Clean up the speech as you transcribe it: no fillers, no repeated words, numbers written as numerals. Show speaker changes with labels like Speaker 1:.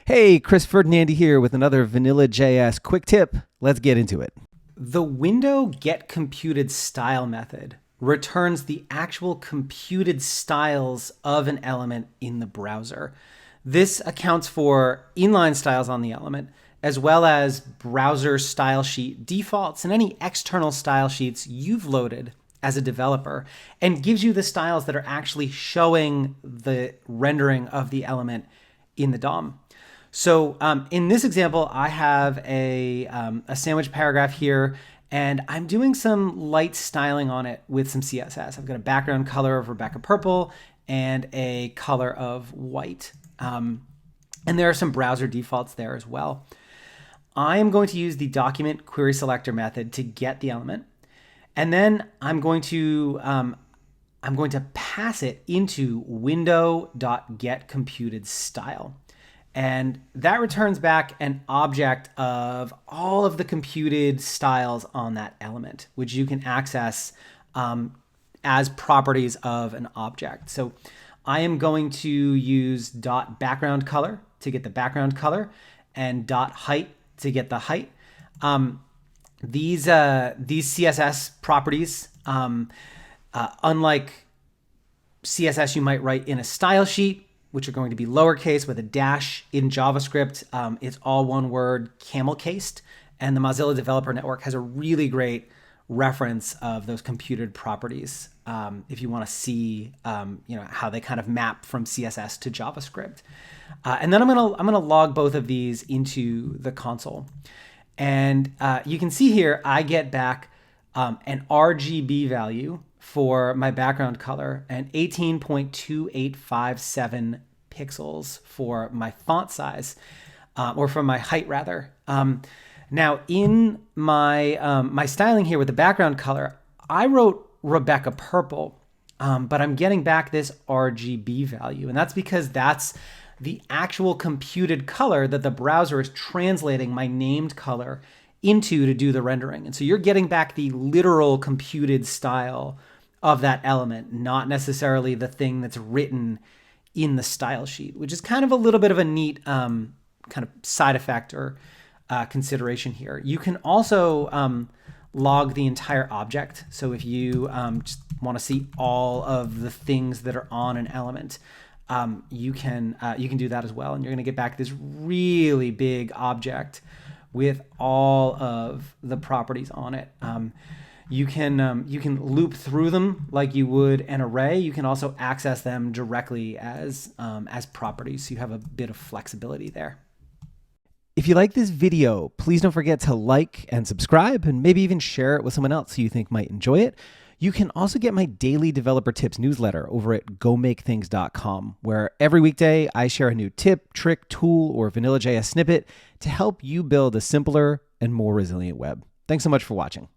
Speaker 1: Hey, Chris Ferdinandi here with another Vanilla.js quick tip. Let's get into it. The window getComputedStyle method returns the actual computed styles of an element in the browser. This accounts for inline styles on the element, as well as browser style sheet defaults and any external style sheets you've loaded as a developer, and gives you the styles that are actually showing the rendering of the element in the DOM. So in this example, I have a sandwich paragraph here, and I'm doing some light styling on it with some CSS. I've got a background color of Rebecca purple and a color of white. And there are some browser defaults there as well. I am going to use the document query selector method to get the element. And then I'm going to pass it into window.getComputedStyle. And that returns back an object of all of the computed styles on that element, which you can access as properties of an object. So I am going to use .backgroundColor to get the background color and .height to get the height. These CSS properties, unlike CSS you might write in a style sheet, which are going to be lowercase with a dash in JavaScript, it's all one word, camel cased. And the Mozilla Developer Network has a really great reference of those computed properties if you want to see how they kind of map from CSS to JavaScript. And then I'm gonna log both of these into the console. And you can see here, I get back an RGB value for my background color and 18.2857 pixels for my font size, or for my height rather. Now in my my styling here with the background color, I wrote Rebecca purple, but I'm getting back this RGB value, and that's because that's the actual computed color that the browser is translating my named color into to do the rendering. And so you're getting back the literal computed style of that element, not necessarily the thing that's written in the style sheet, which is kind of a little bit of a neat kind of side effect or consideration here. You can also log the entire object. So if you just want to see all of the things that are on an element, you can do that as well, and you're going to get back this really big object with all of the properties on it. You can loop through them like you would an array. You can also access them directly as properties, so you have a bit of flexibility there. If you like this video, please don't forget to like and subscribe, and maybe even share it with someone else who you think might enjoy it. You can also get my daily developer tips newsletter over at gomakethings.com, where every weekday I share a new tip, trick, tool, or Vanilla.js snippet to help you build a simpler and more resilient web. Thanks so much for watching.